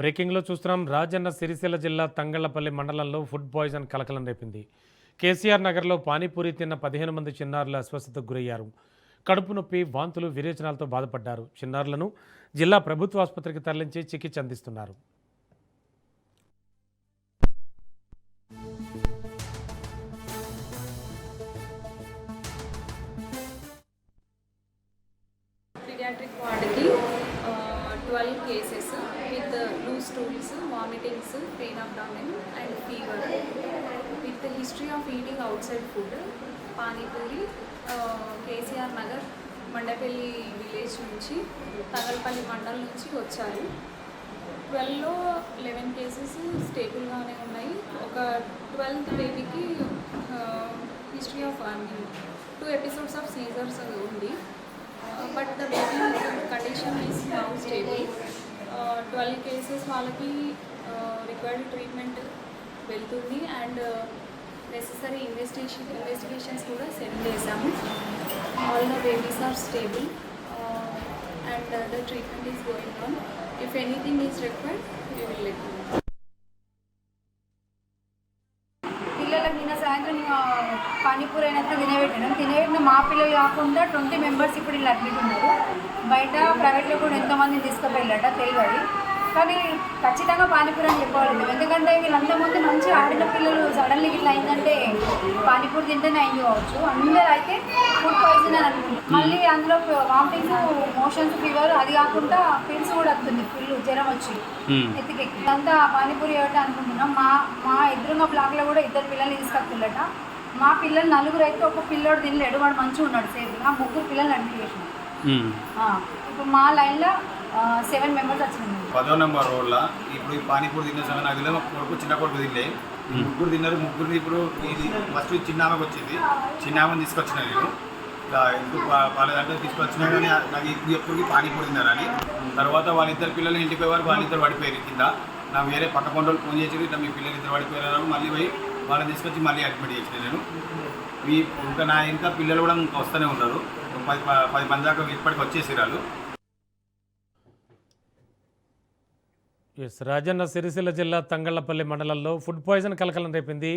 బ్రేకింగ్లో చూస్తున్నాం. రాజన్న సిరిసిల్ల జిల్లా తంగళ్లపల్లి మండలంలో ఫుడ్ పాయిజన్ కలకలం రేపింది. కేసీఆర్ నగర్లో పానీపూరి తిన్న 15 మంది చిన్నారులు అస్వస్థతకు గురయ్యారు. కడుపు నొప్పి, వాంతులు, విరేచనాలతో బాధపడ్డారు. చిన్నారులను జిల్లా ప్రభుత్వ ఆసుపత్రికి తరలించి చికిత్స అందిస్తున్నారు. పీడియాట్రిక్ వార్డుకి 12 cases with loose stools, vomitings, pain abdomen and fever with the history of eating outside food. Panipuri KCR Nagar Mandapalli village నుంచి తగల్పల్లి మండలం నుంచి వచ్చారు. 12లో 11 కేసెస్ స్టేబుల్గానే ఉన్నాయి. ఒక 12th బేబీకి history of 2 episodes of seizures ఉంది. But the baby condition is now stable. 12 cases వాళ్ళకి required treatment వెళ్తుంది అండ్ నెసెసరీ ఇన్వెస్టిగేషన్స్ కూడా సెండ్ చేశాము. All the babies are stable and the treatment is going on. If anything is required we will let you know. పిల్లలకు నిన్న సాయంత్రం పానీపూరి అయినంత తినబెట్టిన మా పిల్లలు కాకుండా 20 మెంబర్స్ ఇప్పుడు ఇలా అడ్మిట్ ఉన్నారు. బయట ప్రైవేట్లో కూడా ఎంతమందిని తీసుకువెళ్ళట తెలియదు, కానీ ఖచ్చితంగా పానీపూరి అని చెప్పవాలి. ఎందుకంటే వీళ్ళంతమంది మంచి ఆడిన పిల్లలు సడన్లీ ఇట్లా అయిందంటే పానీపూరి తింటేనే అయింది కావచ్చు. అందరూ అయితే ఫుడ్ పాయిజన్ అని అనుకుంటారు. మళ్ళీ అందులో వామిటింగ్స్, మోషన్స్, ఫీవర్, అది కాకుండా పిల్స్ కూడా వస్తుంది, ఫుల్ జ్వరం వచ్చి ఎత్తికెక్కి అంతా పానీపూరి ఏమిటి అనుకుంటున్నాం. మా ఎదురుగా బ్లాక్లో కూడా 2 పిల్లల్ని తీసుకొస్తున్నట. మా పిల్లలు 4 అయితే ఒక పిల్లోడు తినలేడు, వాడు మంచిగా ఉన్నాడు సేఫ్గా. 3 పిల్లలు అడ్మిట్ చేసినాం. ఇప్పుడు మా లైన్లో 7 మెంబర్స్ వచ్చినాయి. 10వ నెంబర్ రోడ్లో ఇప్పుడు ఈ పానీపూరి తిన్న సమయం నాకు తెలియదు. కొడుకు చిన్న కొడుకు తినలే, 3 తిన్నారు. 3 ఇప్పుడు ఇది ఫస్ట్ చిన్న ఆమెకు వచ్చింది. చిన్న ఆమెను తీసుకొచ్చిన నేను ఇలా ఎందుకు పాలేదంటే తీసుకొచ్చినా కానీ నాకు ఇప్పుడు ఎప్పటికీ పానీపూరి తిన్నారని. తర్వాత వాళ్ళిద్దరు పిల్లలు ఇంటికి పోయేవారు, వాళ్ళిద్దరు పడిపోయారు కింద. నాకు వేరే పక్క కొండలు ఫోన్ చేసి ఇట్లా మీ పిల్లలు ఇద్దరు పడిపోయారు. మళ్ళీ పోయి వాళ్ళని తీసుకొచ్చి మళ్ళీ అడ్మిట్ చేసిన నేను. ఇంకా నా ఇంకా పిల్లలు కూడా ఇంకా వస్తూనే ఉన్నారు. 10 మంది దాకా ఇప్పటికి వచ్చేసిరాలు. రాజన్న సిరిసిల్ల జిల్లా తంగళ్లపల్లి మండలంలో ఫుడ్ పాయిజన్ కలకలం రేపింది.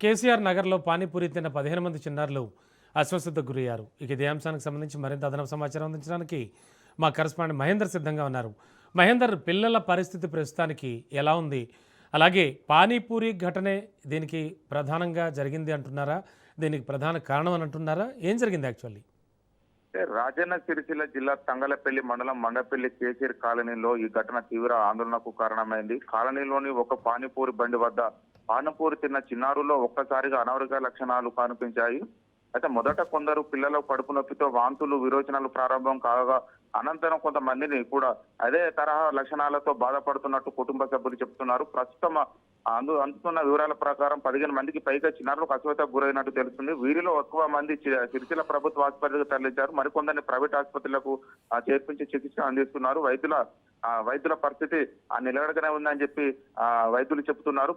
కేసీఆర్ నగర్లో పానీపూరి తిన్న 15 మంది చిన్నారులు అస్వస్థతకు గురయ్యారు. ఇక ఇదే అంశానికి సంబంధించి మరింత అదనపు సమాచారం అందించడానికి మా కరెస్పాండెంట్ మహేందర్ సిద్ధంగా ఉన్నారు. మహేందర్, పిల్లల పరిస్థితి ప్రస్తుతానికి ఎలా ఉంది? అలాగే పానీపూరి ఘటనే దీనికి ప్రధానంగా జరిగింది అంటున్నారా? దీనికి ప్రధాన కారణం అని అంటున్నారా? ఏం జరిగింది యాక్చువల్లీ? రాజన్న సిరిసిల్ల జిల్లా తంగలపల్లి మండలం మండపల్లి కేసీఆర్ కాలనీలో ఈ ఘటన తీవ్ర ఆందోళనకు కారణమైంది. కాలనీలోని ఒక పానీపూరి బండి వద్ద పానీపూరి తిన్న చిన్నారుల్లో ఒక్కసారిగా అనారోగ్య లక్షణాలు కనిపించాయి. అయితే మొదట కొందరు పిల్లల కడుపు నొప్పితో వాంతులు, విరోచనాలు ప్రారంభం కాగా అనంతరం కొంతమందిని కూడా అదే తరహా లక్షణాలతో బాధపడుతున్నట్టు కుటుంబ సభ్యులు చెప్తున్నారు. ప్రస్తుతం అందుతున్న వివరాల ప్రకారం 15 మందికి పైగా చిన్నారులకు అస్వస్థతకు గురైనట్టు తెలుస్తుంది. వీరిలో ఎక్కువ మంది సిరిసిల్ల ప్రభుత్వ ఆసుపత్రికి తరలించారు. మరికొందరిని ప్రైవేట్ ఆసుపత్రులకు చేర్పించి చికిత్స అందిస్తున్నారు. వైద్యుల పరిస్థితి నిలకడగానే ఉందని చెప్పి వైద్యులు చెబుతున్నారు.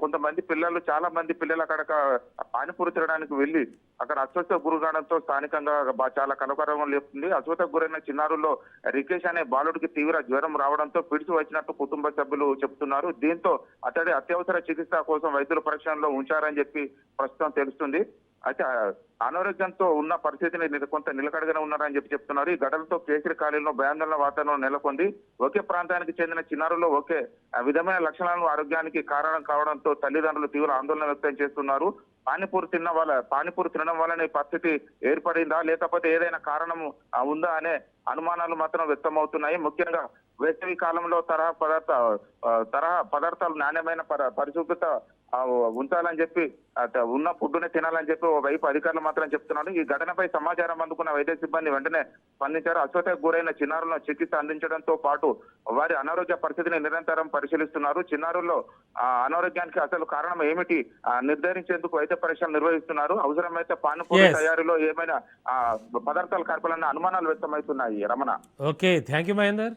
కొంతమంది పిల్లలు, చాలా మంది పిల్లలు అక్కడ పానీపూరి తినడానికి వెళ్లి అక్కడ అస్వస్థతకు గురవడంతో స్థానికంగా చాలా కలకలం లేపుతుంది. అస్వస్థతకు గురైన చిన్నారుల్లో రికేష్ అనే బాలుడికి తీవ్ర జ్వరం రావడంతో పిడిచి వచ్చినట్టు కుటుంబ సభ్యులు చెబుతున్నారు. దీంతో అతడి అత్యవసర చికిత్స కోసం వైద్యుల పరీక్షల్లో ఉంచారని చెప్పి ప్రస్తుతం తెలుస్తుంది. అయితే అనారోగ్యంతో ఉన్న పరిస్థితిని కొంత నిలకడగానే ఉన్నారని చెప్పి చెప్తున్నారు. ఈ ఘటనతో కేసీఆర్ కాలనీలో భయాందోళన వాతావరణం నెలకొంది. ఒకే ప్రాంతానికి చెందిన చిన్నారుల్లో ఒకే విధమైన లక్షణాలను ఆరోగ్యానికి కారణం కావడంతో తల్లిదండ్రులు తీవ్ర ఆందోళన వ్యక్తం చేస్తున్నారు. పానీపూరి తినడం వల్లనే పరిస్థితి ఏర్పడిందా, లేకపోతే ఏదైనా కారణం ఉందా అనే అనుమానాలు మాత్రం వ్యక్తమవుతున్నాయి. ముఖ్యంగా వేసవి కాలంలో తరహా పదార్థాలు నాణ్యమైన పరిశుభ్రత ఉంచాలని చెప్పి ఉన్న ఫుడ్డునే తినాలని చెప్పి ఓ వైపు అధికారులు మాత్రం చెప్తున్నారు. ఈ ఘటనపై సమాచారం అందుకున్న వైద్య సిబ్బంది వెంటనే స్పందించారు. అస్వస్థతకు గురైన చిన్నారులను చికిత్స అందించడంతో పాటు వారి అనారోగ్య పరిస్థితిని నిరంతరం పరిశీలిస్తున్నారు. చిన్నారుల్లో అనారోగ్యానికి అసలు కారణం ఏమిటి నిర్ధారించేందుకు వైద్య పరీక్షలు నిర్వహిస్తున్నారు. అవసరమైతే పానీపూరి తయారీలో ఏమైనా పదార్థాలు కలపాలన్న అనుమానాలు వ్యక్తమవుతున్నాయి. Ramana. Okay, thank you Mahender.